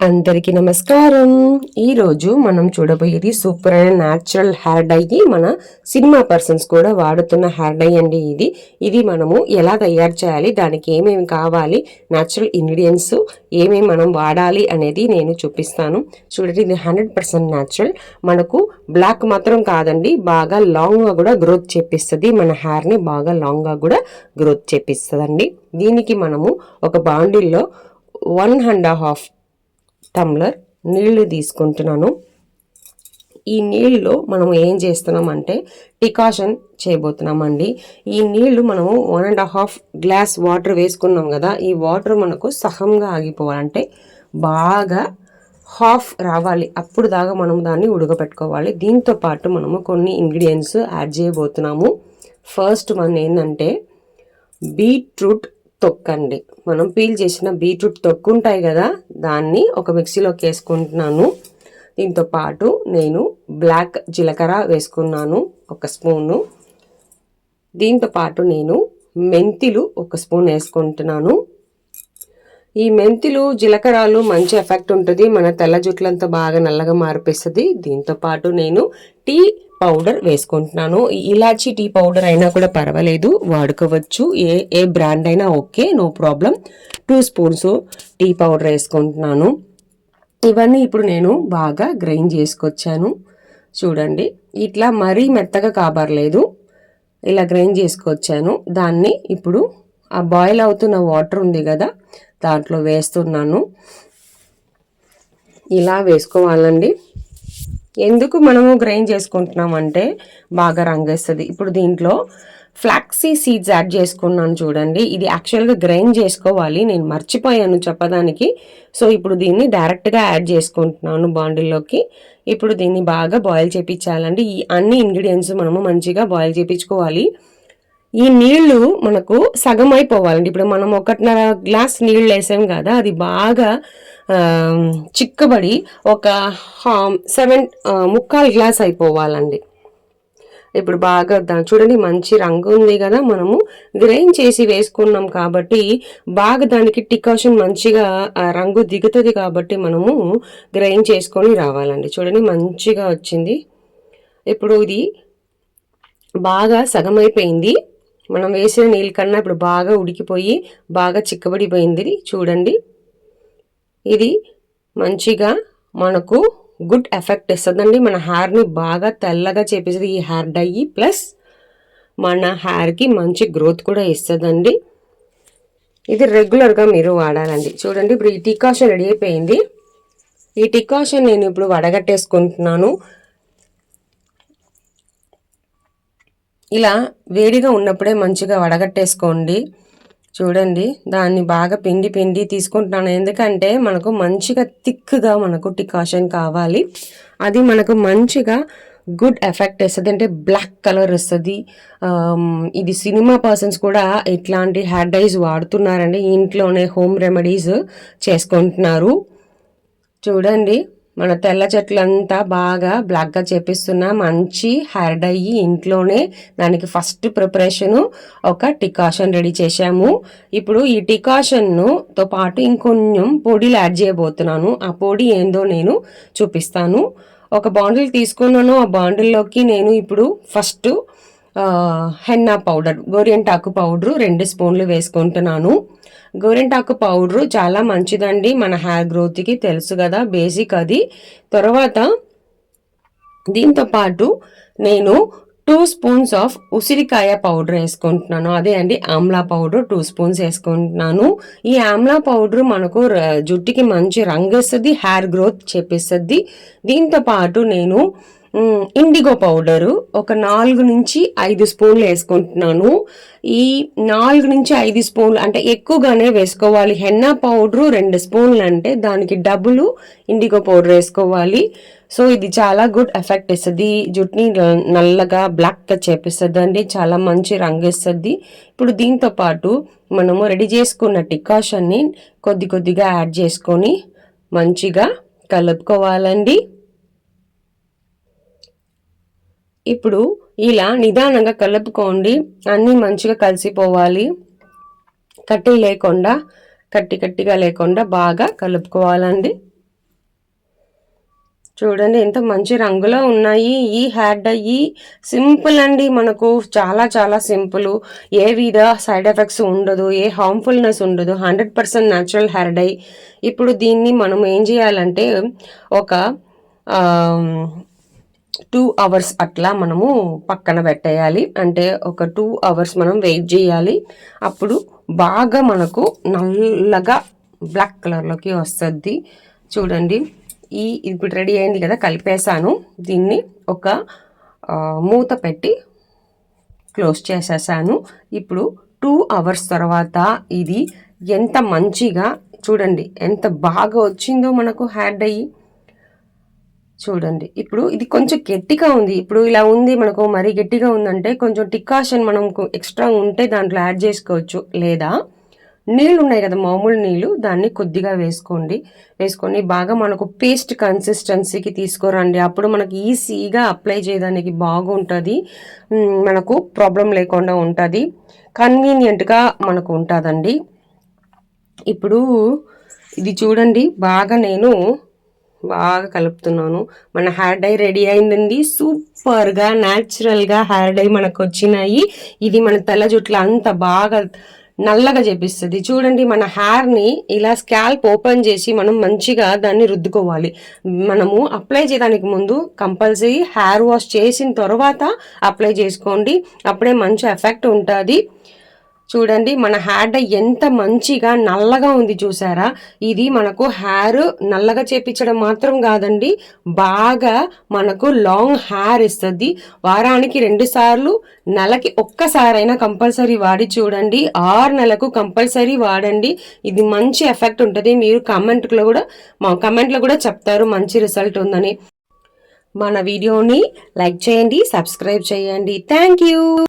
అందరికీ నమస్కారం. ఈరోజు మనం చూడబోయేది సూపర్ అయిన న్యాచురల్ హెయిర్ డై. మన సినిమా పర్సన్స్ కూడా వాడుతున్న హెయిర్ డై అండి. ఇది మనము ఎలా తయారు చేయాలి, దానికి ఏమేమి కావాలి, న్యాచురల్ ఇంగ్రీడియంట్స్ ఏమేమి మనం వాడాలి అనేది నేను చూపిస్తాను. చూడండి, ఇది 100% న్యాచురల్. మనకు బ్లాక్ మాత్రం కాదండి, బాగా లాంగ్గా కూడా గ్రోత్ చేపిస్తుంది. మన హెయిర్ని బాగా లాంగ్గా కూడా గ్రోత్ చేపిస్తుంది. దీనికి మనము ఒక బాండిల్లో 1.5 టమ్లర్ నీళ్లు తీసుకుంటున్నాను. ఈ నీళ్ళలో మనం ఏం చేస్తున్నామంటే డికాషన్ చేయబోతున్నామండి. ఈ నీళ్లు మనము 1.5 గ్లాస్ వాటర్ వేసుకున్నాం కదా, ఈ వాటర్ మనకు సహంగా ఆగిపోవాలంటే బాగా హాఫ్ రావాలి, అప్పుడు దాకా మనం దాన్ని ఉడకపెట్టుకోవాలి. దీంతో పాటు మనము కొన్ని ఇంగ్రీడియంట్స్ యాడ్ చేయబోతున్నాము. ఫస్ట్ వన్ ఏంటంటే బీట్రూట్ తొక్కండి. మనం పీల్ చేసిన బీట్రూట్ తొక్కు ఉంటాయి కదా, దాన్ని ఒక మిక్సీలోకి వేసుకుంటున్నాను. దీంతో పాటు నేను బ్లాక్ జీలకర్ర వేసుకున్నాను 1 స్పూను. దీంతో పాటు నేను మెంతులు 1 స్పూన్ వేసుకుంటున్నాను. ఈ మెంతులు జీలకర్రలు మంచి ఎఫెక్ట్ ఉంటుంది, మన తెల్ల జుట్లంతా బాగా నల్లగా మార్పిస్తుంది. దీంతో పాటు నేను టీ పౌడర్ వేసుకుంటున్నాను. ఇలాచీ టీ పౌడర్ అయినా కూడా పర్వాలేదు, వాడుకోవచ్చు. ఏ బ్రాండ్ అయినా okay, no problem. 2 spoons tea powder వేసుకుంటున్నాను. ఇవన్నీ ఇప్పుడు నేను బాగా గ్రైండ్ చేసుకొచ్చాను. చూడండి, ఇట్లా మరీ మెత్తగా కాబర్లేదు, ఇలా గ్రైండ్ చేసుకొచ్చాను. దాన్ని ఇప్పుడు ఆ బాయిల్ అవుతున్న వాటర్ ఉంది కదా, దాంట్లో వేస్తున్నాను. ఇలా వేసుకోవాలండి. ఎందుకు మనము గ్రైండ్ చేసుకుంటున్నాం అంటే బాగా రంగేస్తుంది. ఇప్పుడు దీంట్లో ఫ్లాక్సీ సీడ్స్ యాడ్ చేసుకున్నాను. చూడండి, ఇది యాక్చువల్గా గ్రైండ్ చేసుకోవాలి, నేను మర్చిపోయాను చెప్పడానికి. సో ఇప్పుడు దీన్ని డైరెక్ట్గా యాడ్ చేసుకుంటున్నాను బాండిల్లోకి. ఇప్పుడు దీన్ని బాగా బాయిల్ చేయించాలండి. ఈ అన్ని ఇంగ్రీడియంట్స్ మనము మంచిగా బాయిల్ చేయించుకోవాలి. ఈ నీళ్లు మనకు సగం అయిపోవాలండి. ఇప్పుడు మనం 1.5 గ్లాస్ నీళ్ళు వేసాం కదా, అది బాగా చిక్కబడి ఒక 7.25 గ్లాస్ అయిపోవాలండి. ఇప్పుడు బాగా చూడండి, మంచి రంగు ఉంది కదా, మనము గ్రైండ్ చేసి వేసుకున్నాం కాబట్టి బాగా దానికి డికాషన్ మంచిగా రంగు దిగుతుంది. కాబట్టి మనము గ్రైండ్ చేసుకొని రావాలండి. చూడండి, మంచిగా వచ్చింది. ఇప్పుడు ఇది బాగా సగం అయిపోయింది. మనం వేసిన నీళ్ళ కన్నా ఇప్పుడు బాగా ఉడికిపోయి బాగా చిక్కబడిపోయింది. చూడండి, ఇది మంచిగా మనకు గుడ్ ఎఫెక్ట్ ఇస్తుందండి. మన హెయిర్ని బాగా తెల్లగా చేపిస్తుంది ఈ హెయిర్ డై. ప్లస్ మన హెయిర్కి మంచి గ్రోత్ కూడా ఇస్తుందండి. ఇది రెగ్యులర్గా మీరు వాడాలండి. చూడండి, ఇప్పుడు ఈ డికాషన్ రెడీ అయిపోయింది. ఈ డికాషన్ నేను ఇప్పుడు వడగట్టేసుకుంటున్నాను. ఇలా వేడిగా ఉన్నప్పుడే మంచిగా వడగట్టేసుకోండి. చూడండి, దాన్ని బాగా పిండి తీసుకుంటున్నాను. ఎందుకంటే మనకు మంచిగా థిక్గా మనకు డికాషన్ కావాలి. అది మనకు మంచిగా గుడ్ ఎఫెక్ట్ ఇస్తుంది, అంటే బ్లాక్ కలర్ వస్తుంది. ఇది సినిమా పర్సన్స్ కూడా ఇట్లాంటి హెయిర్ డైస్ వాడుతున్నారండి, ఇంట్లోనే హోమ్ రెమెడీస్ చేసుకుంటున్నారు. చూడండి, మన తెల్ల చెట్లంతా బాగా బ్లాక్గా చేపిస్తున్న మంచి హెయిర్ డై ఇంట్లోనే. దానికి ఫస్ట్ ప్రిపరేషను ఒక డికాషన్ రెడీ చేశాము. ఇప్పుడు ఈ డికాషన్తో పాటు ఇంకొంచెం పొడిలు యాడ్ చేయబోతున్నాను. ఆ పొడి ఏందో నేను చూపిస్తాను. ఒక బాండిల్ తీసుకున్నాను. ఆ బాండిల్లోకి నేను ఇప్పుడు ఫస్ట్ హెన్నా పౌడర్, గోరింటాకు పౌడరు 2 స్పూన్లు వేసుకుంటున్నాను. గోరింటాకు పౌడరు చాలా మంచిదండి మన హెయిర్ గ్రోత్కి, తెలుసు కదా, బేసిక్ అది. తర్వాత దీంతో పాటు నేను 2 స్పూన్స్ ఆఫ్ ఉసిరికాయ పౌడర్ వేసుకుంటున్నాను. అదే అండి, ఆమ్లా పౌడర్ 2 స్పూన్స్ వేసుకుంటున్నాను. ఈ ఆమ్లా పౌడర్ మనకు జుట్టుకి మంచి రంగు ఇస్తుంది, హెయిర్ గ్రోత్ చేపిస్తుంది. దీంతో పాటు నేను ఇండిగో పౌడరు ఒక 4 నుంచి 5 స్పూన్లు వేసుకుంటున్నాను. ఈ 4 నుంచి 5 స్పూన్లు అంటే ఎక్కువగానే వేసుకోవాలి. హెన్నా పౌడరు 2 స్పూన్లు అంటే దానికి డబుల్ ఇండిగో పౌడర్ వేసుకోవాలి. సో ఇది చాలా గుడ్ ఎఫెక్ట్ ఇస్తుంది, జుట్టుని నల్లగా బ్లాక్గా చేపిస్తుంది అండి, చాలా మంచి రంగు ఇస్తుంది. ఇప్పుడు దీంతో పాటు మనము రెడీ చేసుకున్న డికాషన్ని కొద్దిగా యాడ్ చేసుకొని మంచిగా కలుపుకోవాలండి. ఇప్పుడు ఇలా నిదానంగా కలుపుకోండి, అన్నీ మంచిగా కలిసిపోవాలి. కట్టిగా లేకుండా బాగా కలుపుకోవాలండి. చూడండి ఎంత మంచి రంగులో ఉన్నాయి. ఈ హెయిర్ డై సింపుల్ అండి, మనకు చాలా చాలా సింపుల్. ఏ విధ సైడ్ ఎఫెక్ట్స్ ఉండదు, ఏ హార్మ్ఫుల్నెస్ ఉండదు. 100% న్యాచురల్ హెయిర్ డై. ఇప్పుడు దీన్ని మనం ఏం చేయాలంటే ఒక 2 అవర్స్ అట్లా మనము పక్కన పెట్టేయాలి. అంటే ఒక 2 అవర్స్ మనం వెయిట్ చేయాలి. అప్పుడు బాగా మనకు నల్లగా బ్లాక్ కలర్లోకి వస్తుంది. చూడండి, ఇప్పుడు రెడీ అయింది కదా, కలిపేసాను. దీన్ని ఒక మూత పెట్టి క్లోజ్ చేసేసాను. ఇప్పుడు 2 అవర్స్ తర్వాత ఇది ఎంత మంచిగా, చూడండి ఎంత బాగా వచ్చిందో మనకు హెయిర్ డై. చూడండి, ఇప్పుడు ఇది కొంచెం గట్టిగా ఉంది. ఇప్పుడు ఇలా ఉంది మనకు, మరీ గట్టిగా ఉందంటే కొంచెం డికాషన్ మనం ఎక్స్ట్రా ఉంటే దాంట్లో యాడ్ చేసుకోవచ్చు. లేదా నీళ్ళు ఉన్నాయి కదా, మామూలు నీళ్ళు, దాన్ని కొద్దిగా వేసుకొని బాగా మనకు పేస్ట్ కన్సిస్టెన్సీకి తీసుకురండి. అప్పుడు మనకి ఈజీగా అప్లై చేయడానికి బాగుంటుంది, మనకు ప్రాబ్లం లేకుండా ఉంటుంది, కన్వీనియంట్గా మనకు ఉంటుందండి. ఇప్పుడు ఇది చూడండి, నేను బాగా కలుపుతున్నాను. మన హెయిర్ డై రెడీ అయిందండి. సూపర్గా న్యాచురల్గా హెయిర్ డై మనకు వచ్చినాయి. ఇది మన తెల్ల జుట్లు అంత బాగా నల్లగా చేపిస్తుంది. చూడండి, మన హెయిర్ని ఇలా స్కాల్ప్ ఓపెన్ చేసి మనం మంచిగా దాన్ని రుద్దుకోవాలి. మనము అప్లై చేయడానికి ముందు కంపల్సరీ హెయిర్ వాష్ చేసిన తర్వాత అప్లై చేసుకోండి, అప్పుడే మంచి ఎఫెక్ట్ ఉంటుంది. చూడండి, మన హెయిర్ డై ఎంత మంచిగా నల్లగా ఉంది చూసారా. ఇది మనకు హెయిర్ నల్లగా చేపించడం మాత్రం కాదండి, బాగా మనకు లాంగ్ హెయిర్ ఇస్తుంది. వారానికి 2 సార్లు, నెలకి ఒక్కసారైనా కంపల్సరీ వాడి చూడండి. 6 నెలలకు కంపల్సరీ వాడండి. ఇది మంచి ఎఫెక్ట్ ఉంటుంది. మీరు కమెంట్లో కూడా చెప్తారు మంచి రిజల్ట్ ఉందని. మన వీడియోని లైక్ చేయండి, సబ్స్క్రైబ్ చేయండి. Thank you.